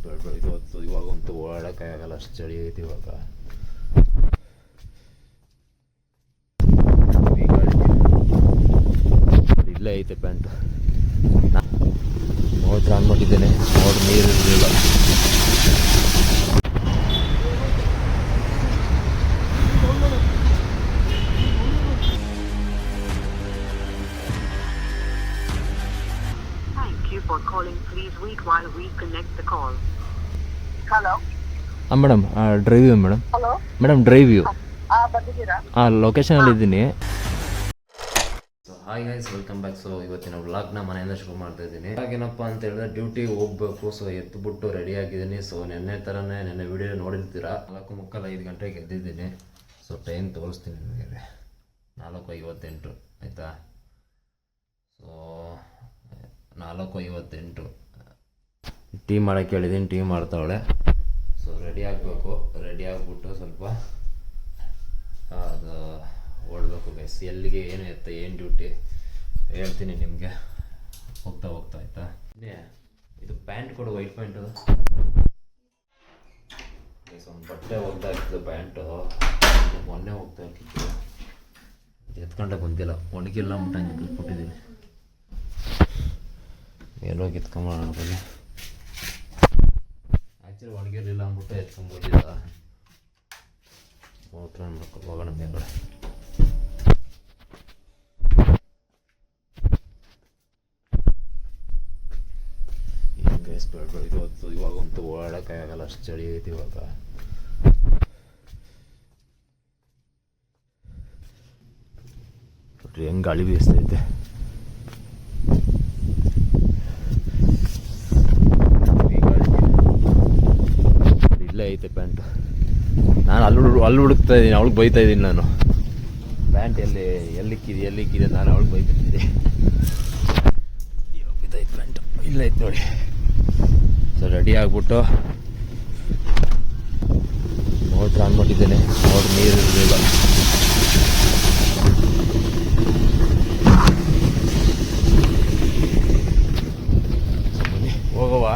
ಬೆಳಗ್ಗೆ ಹೊತ್ತು ಇವಾಗಂತೂ ಓಡಾಡೋಕ್ಕಾಗಲ್ಲ, ಅಷ್ಟು ಚಳಿ ಐತಿ ಇವಾಗ. ಇಲ್ಲೇ ಐತೆ ಪ್ಯಾಂಟು. ಮೋಟ್ರ್ ಆನ್ ಮಾಡಿದ್ದೇನೆ, ಮೋಟ್ರ್ ನೀರು ಇರಲಿಲ್ಲ. For calling, please wait while we connect the call. Hello. Madam drive you madam. Hello madam drive you. ಬಂದಿದ್ದೀರಾ? ಲೊಕೇಶನಲ್ಲಿ ಇದ್ದೀನಿ. So hi guys, welcome back. So ಇವತ್ತಿನ ವ್ಲಾಗ್ನ ಮನೆಯಿಂದ ಶುರು ಮಾಡ್ತಾ ಇದ್ದೀನಿ. ಏನಪ್ಪ ಅಂತ ಹೇಳಿದ್ರೆ ಡ್ಯೂಟಿಗೆ ಹೋಗ್ಬೇಕು. ಸೊ ಎದ್ದುಬಿಟ್ಟು ರೆಡಿ ಆಗಿದ್ದೀನಿ. ಸೊ ನೆನ್ನೆ ಥರನೇ ನೆನ್ನೆ ವಿಡಿಯೋ ನೋಡಿರ್ತೀರಾ. 4:45 ಗಂಟೆಗೆ ಎದ್ದಿದ್ದೀನಿ. ಸೊ ಟೈಮ್ ತೋರಿಸ್ತೀನಿ ನಿಮಗೆ, 4:58 ಆಯಿತಾ. ಸೊ 4:58 ಟೀ ಮಾಡೋಕ್ಕೆ ಹೇಳಿದ್ದೀನಿ, ಟೀ ಮಾಡ್ತಾವಳೆ. ಸೊ ರೆಡಿ ಆಗಬೇಕು. ರೆಡಿ ಆಗಿಬಿಟ್ಟು ಸ್ವಲ್ಪ ಅದು ಓಡಬೇಕು ಗೈಸ್. ಎಲ್ಲಿಗೆ ಏನು ಇರುತ್ತೆ, ಏನು ಡ್ಯೂಟಿ ಹೇಳ್ತೀನಿ ನಿಮಗೆ ಹೋಗ್ತಾ ಹೋಗ್ತಾ ಆಯಿತಾ. ಇದು ಪ್ಯಾಂಟ್ ಕೊಡು, ವೈಟ್ ಪ್ಯಾಂಟು ಗೈಸ್. ಒಂದು ಬಟ್ಟೆ ಹೋಗ್ತಾ ಇತ್ತು ಪ್ಯಾಂಟು, ಮೊನ್ನೆ ಹೋಗ್ತಾ ಹಾಕಿತ್ತು, ಎತ್ಕೊಂಡೆ ಬಂದಿಲ್ಲ, ಒಣಗಿಲ್ಲ ಅಂದ್ಬಿಟ್ಟು ಹಂಗೆ ಬಿಟ್ಬಿಟ್ಟಿದ್ದೀನಿ. ಎಲ್ಲೋಗಿ ಎತ್ಕೊಂಬೋಣ ಬನ್ನಿ. ಆ್ಯಕ್ಚುಲಿ ಒಣಗಿರಲಿಲ್ಲ ಅಂದ್ಬಿಟ್ಟು ಎತ್ಕೊಂಬೋದಿಲ್ಲ. ಮೋಟ್ರ್ ಮಾಡ್ಕೊ ಹೋಗೋಣ ಮೇಲ್ಗಡೆ. ಏನು ಗೈಸ್, ಬೆಳಗ್ಗೆ ಹೊತ್ತು ಇವಾಗಂತೂ ಓಡಾಡೋಕ್ಕಾಗಲ್ಲ, ಅಷ್ಟು ಚಳಿ ಐತಿ ಇವಾಗ. ಹೆಂಗೆ ಗಾಳಿ ಬೀಸ್ತೈತೆ. ಇಲ್ಲೇ ಐತೆ ಪ್ಯಾಂಟು. ನಾನು ಅಲ್ಲಿ ಹುಡುಕ್ತಾ ಇದ್ದೀನಿ, ಅವಳಿಗೆ ಬೈತಾ ಇದ್ದೀನಿ ನಾನು. ಪ್ಯಾಂಟ್ ಎಲ್ಲಿಕ್ಕಿದೆ ನಾನು ಅವಳಿಗೆ ಬೈತಿದ್ದೆ. ಇದೈತೆ ಪ್ಯಾಂಟು, ಇಲ್ಲೈತೆ ನೋಡಿ. ಸೊ ರೆಡಿ ಆಗಿಬಿಟ್ಟು ಮೋಟ್ರ್ ಆನ್ ಮಾಡಿದ್ದೇನೆ, ಮೋಟ್ರ್ ನೀರು ಇರಲಿಲ್ಲ. ಹೋಗವ.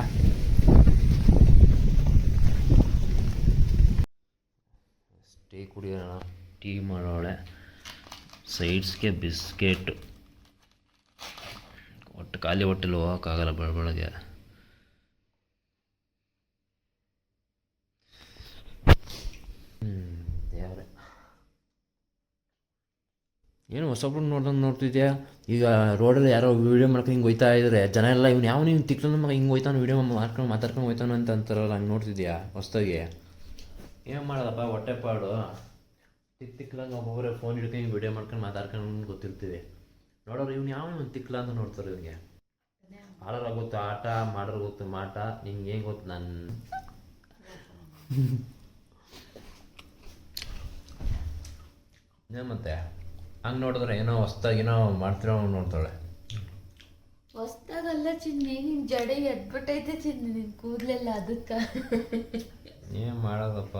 ಟೀ ಕುಡಿಯೋಣ. ಟೀ ಮಾಡೋಳೆ, ಸೈಡ್ಸ್ಗೆ ಬಿಸ್ಕೆಟ್. ಒಟ್ಟು ಖಾಲಿ ಹೊಟ್ಟೆಲಿ ಹೋಗೋಕ್ಕಾಗಲ್ಲ ಬೆಳಗ್ಗೆ. ದೇವ್ರೆ, ಏನು ಹೊಸೊಬ್ರು ನೋಡ್ತಿದ್ಯಾ. ಈಗ ರೋಡಲ್ಲಿ ಯಾರೋ ವೀಡಿಯೋ ಮಾಡ್ಕೊಂಡು ಹಿಂಗೆ ಹೋಯ್ತಾ ಇದ್ದಾರೆ ಜನ ಎಲ್ಲ. ಇವ್ನು ಯಾವ ನೀವು ತಿಕ್ಲನ್ನ ಮಗ ಹಿಂಗೆ ಹೋಯ್ತಾನು, ವೀಡಿಯೋ ಮಾತಾಡ್ಕೊಂಡು ಹೋಯ್ತಾನು ಅಂತ ಅಂತಾರಲ್ಲ. ಹಂಗೆ ನೋಡ್ತಿದ್ಯಾ ಹೊಸ್ದಾಗಿ. ಏನು ಮಾಡೋದಪ್ಪ, ಹೊಟ್ಟೆ ಪಾಡು. ತಿಕ್ಲಂಗೆ ಒಬ್ಬೊಬ್ಬರೇ ಫೋನ್ ಹಿಡ್ಕೊಂಡು ವೀಡಿಯೋ ಮಾಡ್ಕೊಂಡು ಮಾತಾಡ್ಕೊಂಡು ಗೊತ್ತಿರ್ತೀವಿ. ನೋಡೋರು ಇವ್ನು ಯಾವ ತಿಕ್ಲ ಅಂತ ನೋಡ್ತಾರೆ. ಇವ್ನಿಗೆ ಆಡೋರ ಗೊತ್ತು ಆಟ, ಮಾಡೋರು ಗೊತ್ತು ಮಾಟ. ನಿಂಗೆ ಏನು ಗೊತ್ತು ನನ್ನ ಮತ್ತೆ ಹಂಗೆ ನೋಡಿದ್ರೆ ಏನೋ ಹೊಸ್ದಾಗಿನೋ ಮಾಡ್ತಿರೋ ನೋಡ್ತಾಳೆ. ಹೊಸ್ದಾಗಲ್ಲ ಚಿನ್ನಿ, ನಿನ್ ಜಡೆ ಎದ್ಬಿಟ್ಟೈತೆ ಚಿನ್ನಿ, ನಿನ್ ಕೂದಲೆಲ್ಲ. ಅದಕ್ಕೆ ಏನು ಮಾಡೋದಪ್ಪ,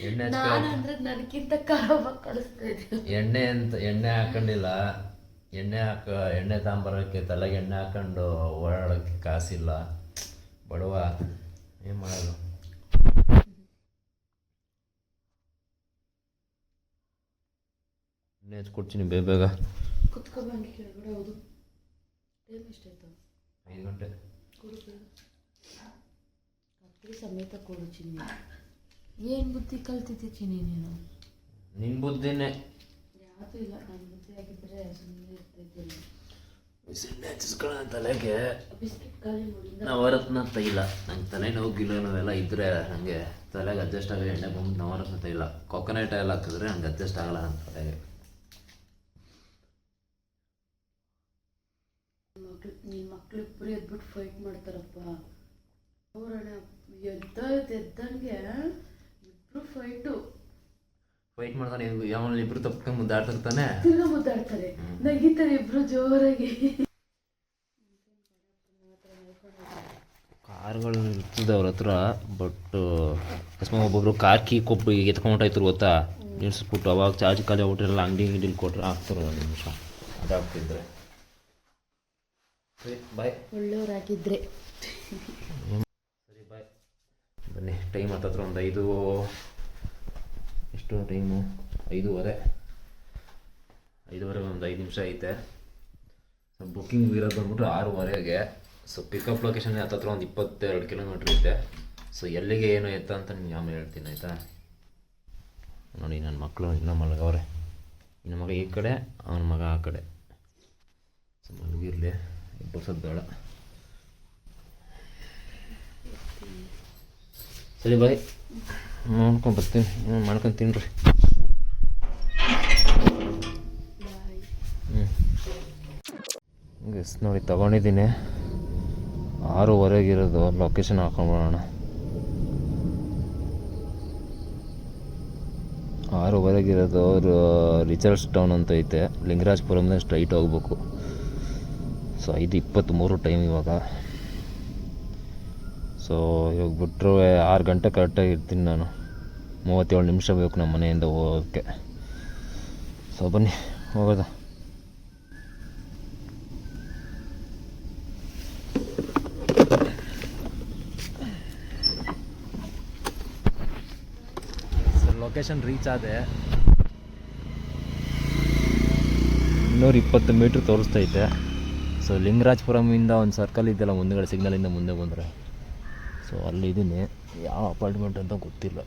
ಎಣ್ಣೆ ನಾನಂದ್ರೆ ನನಗಿಂತ ಖರಾಬ ಕಳಿಸ್ತಾ ಇದ್ದೀನಿ. ಎಣ್ಣೆ ಹಾಕೊಂಡಿಲ್ಲ. ಎಣ್ಣೆ ತಗೊಂಬರೋಕ್ಕೆ ತಲೆಗೆ ಎಣ್ಣೆ ಹಾಕೊಂಡು ಓಡಾಡೋಕ್ಕೆ ಕಾಸಿಲ್ಲ, ಬಡವ. ಏನು ಮಾಡೋದು. ಎಣ್ಣೆ ಹಚ್ಕೊಡ್ತೀನಿ ಬೇಗ. ಕುತ್ಕೊಬಂದು ಕೆಳಗಡೆ. ಹೌದು, ಟೈಮ್ ಎಷ್ಟಾಯ್ತು? 5 ಗಂಟೆ. ಕೊಡು ಕತ್ರಿ ಸಮೇತ ಕೊಡು ಚಿನ್ನಿ. ಏನು ಬುದ್ಧಿ ಕಲ್ತಿದ್ದೆ ಚಿನ್ನಿ ನೀನು? ನಿನ್ನ ಬುದ್ಧಿನೇ. ಯಾವುದೂ ಇಲ್ಲ, ನನ್ನ ಬುದ್ಧಿ ಆಗಿದ್ದರೆ ಸುಮ್ಮನೆ ಇರ್ತಾಯಿದ್ದೀನಿ. ಎಣ್ಣೆ ಹಚ್ಚಿಸ್ಕೊಳ್ಳೋ ತಲೆಗೆ. ಬಿಸ್ಕೆಟ್ ಖಾಲಿ ಮಾಡಿ. ನವರತ್ನ ತೈಲ. ನಂಗೆ ತಲೆ ನೋವು ಗಿಲೋ ನೋವೆಲ್ಲ ಇದ್ದರೆ ನನಗೆ ತಲೆಗೆ ಅಡ್ಜಸ್ಟ್ ಆಗಲ್ಲ. ಎಣ್ಣೆ ಬಂದು ನವರತ್ನ ತೈಲ, ಕೊಕೊನಟ್ ಆಯಿಲ್ ಹಾಕಿದ್ರೆ ಹಂಗೆ ಅಡ್ಜಸ್ಟ್ ಆಗಲ್ಲ ನನ್ನ ತಲೆಗೆ. ನಿನ್ನ ಮಕ್ಳು ಇಬ್ಬರು ಎದ್ಬಿಟ್ಟು ಫೈಟ್ ಮಾಡ್ತಾರಪ್ಪ. ಅವರಣ್ಣ ಎದ್ದಂಗೆ ಇಬ್ರು ಫೈಟ್ ಮಾಡ್ತಾನೆ. ಯಾವನಲ್ಲಿ ಇಬ್ರು ತಪ್ಕೊಂಡು ಮುದ್ದಾಡ್ತಿರ್ತಾನೆ, ತಿರ್ಗಾ ಮುದ್ದಾಡ್ತಾರೆ, ನಗಿತಾರೆ ಇಬ್ರು ಜೋರಾಗಿ. ಕಾರ್ಗಳು ಇರ್ತದೆ ಅವ್ರ ಹತ್ರ. ಬಟ್ ಅಕಸ್ಮಾತ್ ಒಬ್ಬೊಬ್ರು ಕಾರ್ ಕೀ ಕೊಬ್ಬು ಎತ್ಕೊಂಡ್ಬಿಟ್ಟಾಯ್ತರು ಗೊತ್ತಾ, ನಿಲ್ಸ್ಬಿಟ್ಟು ಅವಾಗ ಚಾರ್ಜ್ ಖಾಲಿ ಆಗ್ಬಿಟ್ಟಿರಲ್ಲ, ಅಂಗಡಿಲಿ ಕೊಟ್ಟರೆ ಹಾಕ್ತಾರೆ. ಒಂದು ನಿಮಿಷ ಅದಾಗ್ತಿದ್ರೆ. ಬಾಯ್. ಒಳ್ಳೆಯವರಾಗಿದ್ರೆ ಬನ್ನಿ, ಟೈಮ್ ಹತ್ತತ್ರ ಒಂದು 5 ಎಷ್ಟು ಟೈಮು 5:15 ಒಂದು 5 ನಿಮಿಷ ಐತೆ. ಸೊ ಬುಕ್ಕಿಂಗ್ ಇರೋದು ಬಂದ್ಬಿಟ್ಟು 6:30ಗೆ. ಸೊ ಪಿಕಪ್ ಲೊಕೇಶನ್ ಹತ್ತತ್ರ ಒಂದು 22 ಕಿಲೋಮೀಟ್ರ್ ಐತೆ. ಸೊ ಎಲ್ಲಿಗೆ ಏನು ಎತ್ತ ಅಂತ ನಿಮ್ಗೆ ಆಮೇಲೆ ಹೇಳ್ತೀನಿ ಆಯಿತಾ. ನೋಡಿ ನನ್ನ ಮಕ್ಕಳು ಇನ್ನೂ ಮಲಗವ್ರೆ. ಇನ್ನು ಮಗ ಈ ಕಡೆ, ಅವನ ಮಗ ಆ ಕಡೆ. ಸೊ ಮಲಗಿರಲಿ, ಎಬ್ಬರ್ಸೋದು ಬೇಡ. ಸರಿ ಬಾಯ್, ನೋಡ್ಕೊಂಡು ಬರ್ತೀನಿ, ಮಾಡ್ಕೊಂಡು ತಿನ್ನಿರಿ. ನೋಡಿ ತೊಗೊಂಡಿದ್ದೀನಿ, 6:15 ಲೊಕೇಶನ್ ಹಾಕೊಂಡ್ಬಿಡೋಣ. 6:15 ರಿಚರ್ಡ್ಸ್ ಟೌನ್ ಅಂತ ಐತೆ, ಲಿಂಗರಾಜಪುರಮ್ದಾಗ ಸ್ಟ್ರೈಟ್ ಹೋಗ್ಬೇಕು. ಸೊ 5:23 ಟೈಮ್ ಇವಾಗ. ಸೊ ಇವಾಗ ಬಿಟ್ಟರು 6 ಗಂಟೆ ಕರೆಕ್ಟಾಗಿ ಇರ್ತೀನಿ ನಾನು. 37 ನಿಮಿಷ ಬೇಕು ನಮ್ಮ ಮನೆಯಿಂದ ಹೋಗೋಕ್ಕೆ. ಸೊ ಬನ್ನಿ ಹೋಗೋದ. ಲೊಕೇಶನ್ ರೀಚ್ ಆದೆ. 220 ಮೀಟ್ರ್ ತೋರಿಸ್ತೈತೆ. ಸೊ ಲಿಂಗರಾಜಪುರಮಿಂದ ಒಂದು ಸರ್ಕಲ್ ಇದೆಯಲ್ಲ ಮುಂದೆಗಡೆ, ಸಿಗ್ನಲಿಂದ ಮುಂದೆ ಬಂದರೆ, ಸೊ ಅಲ್ಲಿದ್ದೀನಿ. ಯಾವ ಅಪಾರ್ಟ್ಮೆಂಟ್ ಅಂತ ಗೊತ್ತಿಲ್ಲ.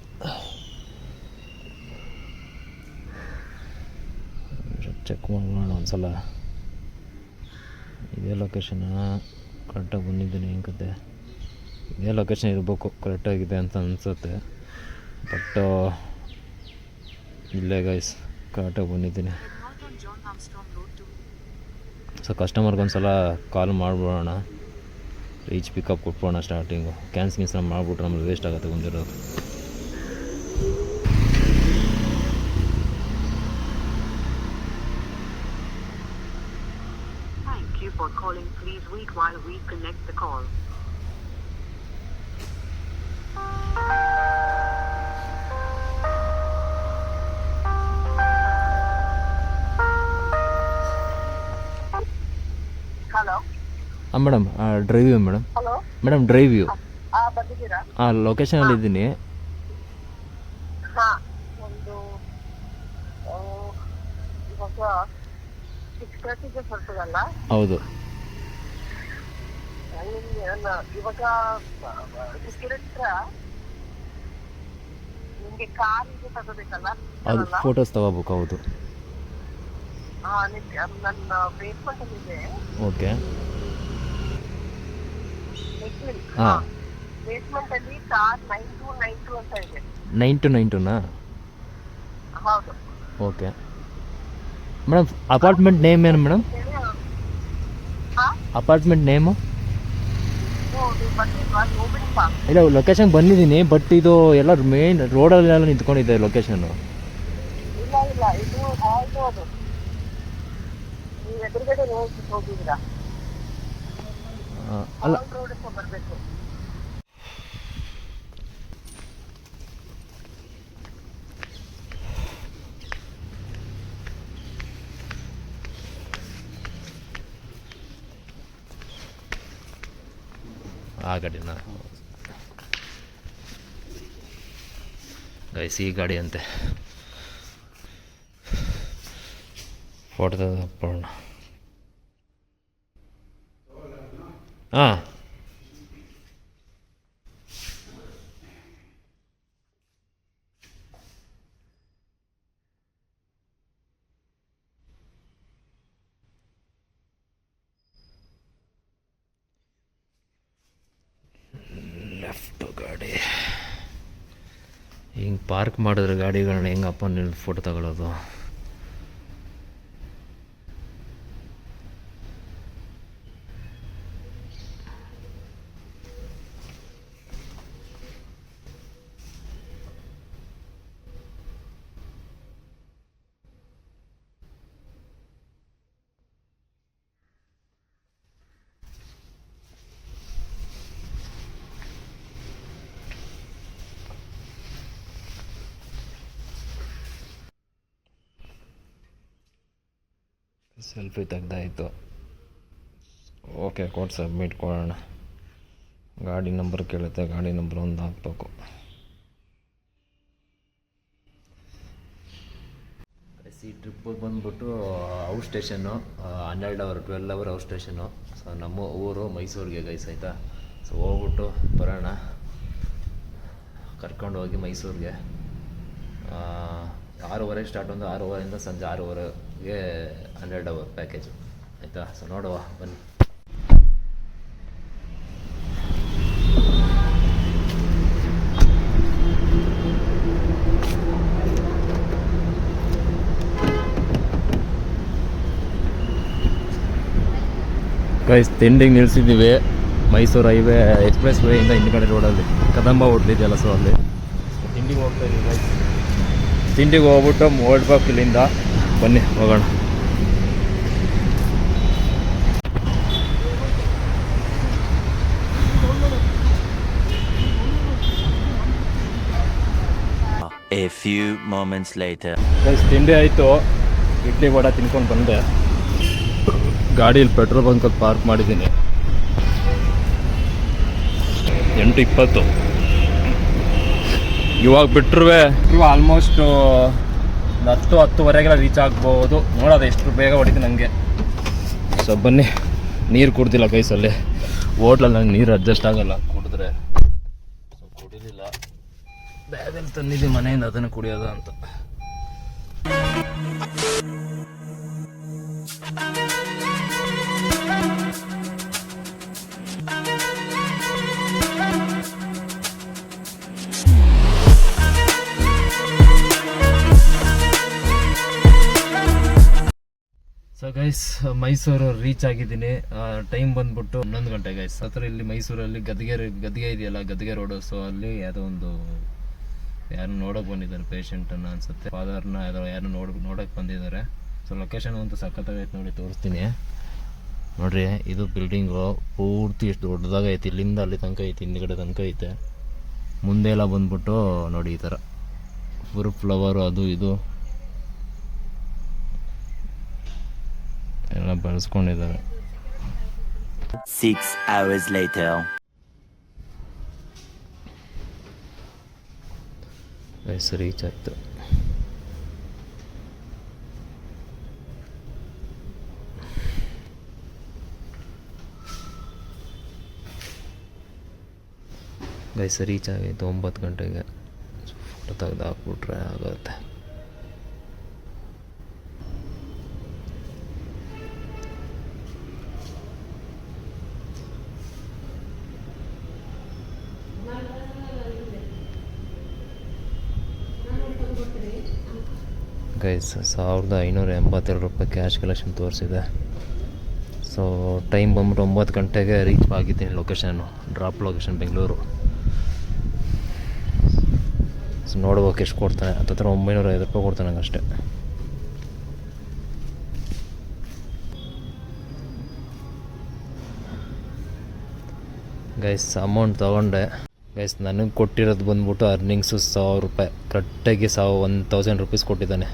ಚೆಕ್ ಮಾಡೋಣ ಒಂದ್ಸಲ. ಇದೇ ಲೊಕೇಶನ್ ಕರೆಕ್ಟಾಗಿ ಬಂದಿದ್ದೀನಿ. ಹೆಂಗೆ ಕತೆ, ಇದೇ ಲೊಕೇಶನ್ ಇರಬೇಕು, ಕರೆಕ್ಟಾಗಿದೆ ಅಂತ ಅನಿಸುತ್ತೆ. ಬಟ್ ಇಲ್ಲೇ ಗೈಸ್ ಕರೆಕ್ಟಾಗಿ ಬಂದಿದ್ದೀನಿ. ಸೊ ಕಸ್ಟಮರ್ಗೆ ಸಲ ಕಾಲ್ ಮಾಡಿಬಿಡೋಣ, ರೀಚ್ ಪಿಕಪ್ ಕೊಟ್ಬಿಡೋಣ. ಸ್ಟಾರ್ಟಿಂಗು ಕ್ಯಾನ್ಸಲ್ ಮಾಡಿಬಿಟ್ರೆ ನಮ್ಗೆ ವೇಸ್ಟ್ ಆಗುತ್ತೆ ಬಂದಿರೋದು. Thank you for calling. Please wait while we connect the call. Hello. Madam drive view madam. Hello. Madam drive view. ಬಂದಿದ್ದೀರಾ? ಲೊಕೇಶನಲ್ಲಿ ಇದ್ದೀನಿ. ಹಾಂ, ಒಂದು ಇವಾಗ 6:30ಗೆ ಹೊರಟದಲ್ಲ? ಹೌದು. ಇವಾಗ ಹತ್ರ ನಿಮಗೆ ಕಾರ್ ಇದು ತಗೋಬೇಕಲ್ಲ? ಅದು ಫೋಟೋಸ್ ತಗೋಬೇಕು. ಹೌದು. ನನ್ನ ಬೇಸ್ಮೆಂಟ್ ಅಲ್ಲಿ ಇದೆ. ಓಕೆ. ಹಾಂ, ಬೇಸ್ಮೆಂಟ್ ಅಲ್ಲಿ ಕಾರ್ 9292 ಅಂತ ಇದೆ. 9292ನಾ? ಹೌದು. Okay madam. ಅಪಾರ್ಟ್ಮೆಂಟ್ ನೇಮ್ ಏನು ಮೇಡಮ್? Apartment name? ಇಲ್ಲ, ಲೊಕೇಶನ್ ಬಂದಿದ್ದೀನಿ, ಬಟ್ ಇದು ಎಲ್ಲ ಮೇನ್ ರೋಡಲ್ಲೆಲ್ಲ ನಿಂತ್ಕೊಂಡಿದೆ ಲೊಕೇಶನ್ನು. ಇಲ್ಲ ಇಲ್ಲ, ಇದು ಹಾಲ್ದು. ಅದು ನೀವು ಎದುರುಗಡೆ ಹೋಗಿದ್ದೀರಾ? ಅಲ್ಲ, ರೋಡ್ ಬರಬೇಕು. ಆ ಗಾಡಿನ ಗೈಸ್, ಈ ಗಾಡಿ ಅಂತೆ. ಫೋಟೋ ತಗೊಳ್ಳೋಣ. ಹಾಂ, ಲೆಫ್ಟ್ ಗಾಡಿ. ಹಿಂಗೆ ಪಾರ್ಕ್ ಮಾಡಿದ್ರೆ ಗಾಡಿಗಳನ್ನ ಹೆಂಗಪ್ಪ ನೀವು ಫೋಟೋ ತಗೊಳ್ಳೋದು? ಸೆಲ್ಫಿ ತೆಗ್ದಾಯಿತು. ಓಕೆ, ಕೊಟ್ಟು ಸಬ್ಮಿಟ್ ಕೊಡೋಣ. ಗಾಡಿ ನಂಬರ್ ಕೇಳುತ್ತೆ, ಗಾಡಿ ನಂಬರ್ ಒಂದು ಹಾಕ್ಬೇಕು. ಈ ಟ್ರಿಪ್ಪಿಗೆ ಬಂದುಬಿಟ್ಟು outstation 12 hour 12 hour outstation. So ನಮ್ಮ ಊರು ಮೈಸೂರಿಗೆ ಗೈಸ್, ಆಯಿತಾ. ಸೊ ಹೋಗ್ಬಿಟ್ಟು ಬರೋಣ, ಕರ್ಕೊಂಡು ಹೋಗಿ ಮೈಸೂರಿಗೆ 6:30 ಸ್ಟಾರ್ಟ್, ಒಂದು 6:30 ಸಂಜೆ 6:30ಗೆ 12 ಅವರ್ ಪ್ಯಾಕೇಜು, ಆಯಿತಾ. ಸೊ ನೋಡುವ ಬನ್ನಿ. ಗೈಸ್ ತಿಂಡಿಗೆ ನಿಲ್ಲಿಸಿದ್ದೀವಿ ಮೈಸೂರು ಹೈವೇ ಎಕ್ಸ್ಪ್ರೆಸ್ ವೇಯಿಂದ ಹಿಂದ್ಗಡೆ ರೋಡಲ್ಲಿ ಕದಂಬ ಹೋಟ್ಲ್ ಇದೆಯಲ್ಲ, ಸೊ ಅಲ್ಲಿ ತಿಂಡಿಗೆ ಹೋಗ್ತಾ ಇದ್ದೀವಿ ಗೈಸ್. ತಿಂಡಿಗೆ ಹೋಗ್ಬಿಟ್ಟು ಹೊರಡ್ಬೇಕು ಇಲ್ಲಿಂದ, ಬನ್ನಿ ಹೋಗೋಣ. A few moments later. Guys ತಿಂಡಿ ಆಯಿತು, ಇಡ್ಲಿ ವಡ ತಿನ್ಕೊಂಡು ಬಂದೆ. ಗಾಡೀಲಿ ಪೆಟ್ರೋಲ್ ಬಂಕಲ್ಲಿ ಪಾರ್ಕ್ ಮಾಡಿದ್ದೀನಿ. 8:20 ಇವಾಗ ಬಿಟ್ಟರು ಆಲ್ಮೋಸ್ಟ್ 10-10:30 ರೀಚ್ ಆಗ್ಬೋದು. ನೋಡೋದು ಎಷ್ಟು ಬೇಗ ಹೊಡಿತು ನನಗೆ. ಸೊ ಬನ್ನಿ, ನೀರು ಕುಡ್ದಿಲ್ಲ ಗೈಸಲ್ಲಿ, ಹೋಟ್ಲಲ್ಲಿ ನಂಗೆ ನೀರು ಅಡ್ಜಸ್ಟ್ ಆಗಲ್ಲ ಕುಡಿದ್ರೆ. ಸೊ ಕುಡಿಲಿಲ್ಲ, ಬ್ಯಾಗಲ್ಲಿ ತಂದಿದ್ದೀನಿ ಮನೆಯಿಂದ, ಅದನ್ನು ಕುಡಿಯೋದು ಅಂತ. ಸೊ ಗೈಸ್ ಮೈಸೂರು ರೀಚ್ ಆಗಿದ್ದೀನಿ. ಟೈಮ್ ಬಂದ್ಬಿಟ್ಟು 11 ಗಂಟೆ ಗೈಸ್. ಹತ್ರ ಇಲ್ಲಿ ಮೈಸೂರಲ್ಲಿ ಗದ್ಗೆ ಇದೆಯಲ್ಲ, ಗದ್ಗೆ ರೋಡು. ಸೊ ಅಲ್ಲಿ ಯಾವುದೋ ಒಂದು ಯಾರು ನೋಡೋಕೆ ಬಂದಿದ್ದಾರೆ, ಪೇಷಂಟನ್ನು ಅನ್ಸುತ್ತೆ, ಫಾದರ್ನ ಯಾರು ನೋಡೋಕೆ ಬಂದಿದ್ದಾರೆ. ಸೊ ಲೊಕೇಶನ್ ಅಂತೂ ಸಖತ್ತಾಗೈತೆ, ನೋಡಿ ತೋರಿಸ್ತೀನಿ. ನೋಡ್ರಿ, ಇದು ಬಿಲ್ಡಿಂಗು ಪೂರ್ತಿ ಎಷ್ಟು ದೊಡ್ಡದಾಗೈತೆ, ಇಲ್ಲಿಂದ ಅಲ್ಲಿ ತನಕ ಐತೆ, ಹಿಂದ್ಗಡೆ ತನಕ ಐತೆ. ಮುಂದೆ ಎಲ್ಲ ಬಂದ್ಬಿಟ್ಟು ನೋಡಿ ಈ ಥರ ಫುಲ್ ಫ್ಲವರು ಅದು ಇದು ಎಲ್ಲ ಬಳಸ್ಕೊಂಡಿದ್ದಾರೆ. 6 hours later. ಗೈಸ್ ರೀಚ್ ಆಯಿತು. ಗೈಸ್ ರೀಚ್ ಆಗೈತೆ 9 ಗಂಟೆಗೆ. ಫೋಟೋ ತೆಗೆದು ಹಾಕ್ಬಿಟ್ರೆ ಆಗುತ್ತೆ. ಗೈಸ್ 1582 ರೂಪಾಯಿ ಕ್ಯಾಶ್ ಕಲೆಕ್ಷನ್ ತೋರಿಸಿದೆ. ಸೊ ಟೈಮ್ ಬಂದ್ಬಿಟ್ಟು 9 ಗಂಟೆಗೆ ರೀಚ್ ಆಗಿದ್ದೀನಿ. Location drop location Bengaluru. So ನೋಡ್ಬೇಕು ಎಷ್ಟು ಕೊಡ್ತಾನೆ. 950 ರೂಪಾಯಿ ಕೊಡ್ತಾನೆ ನಂಗೆ ಅಷ್ಟೇ. ಗೈಸ್ ಅಮೌಂಟ್ ತೊಗೊಂಡೆ. ಗೈಸ್ ನನಗೆ ಕೊಟ್ಟಿರೋದು ಬಂದ್ಬಿಟ್ಟು ಅರ್ನಿಂಗ್ಸು 1000 ರೂಪಾಯಿ, ಕರೆಕ್ಟಾಗಿ 1000 ರೂಪೀಸ್ ಕೊಟ್ಟಿದ್ದಾನೆ.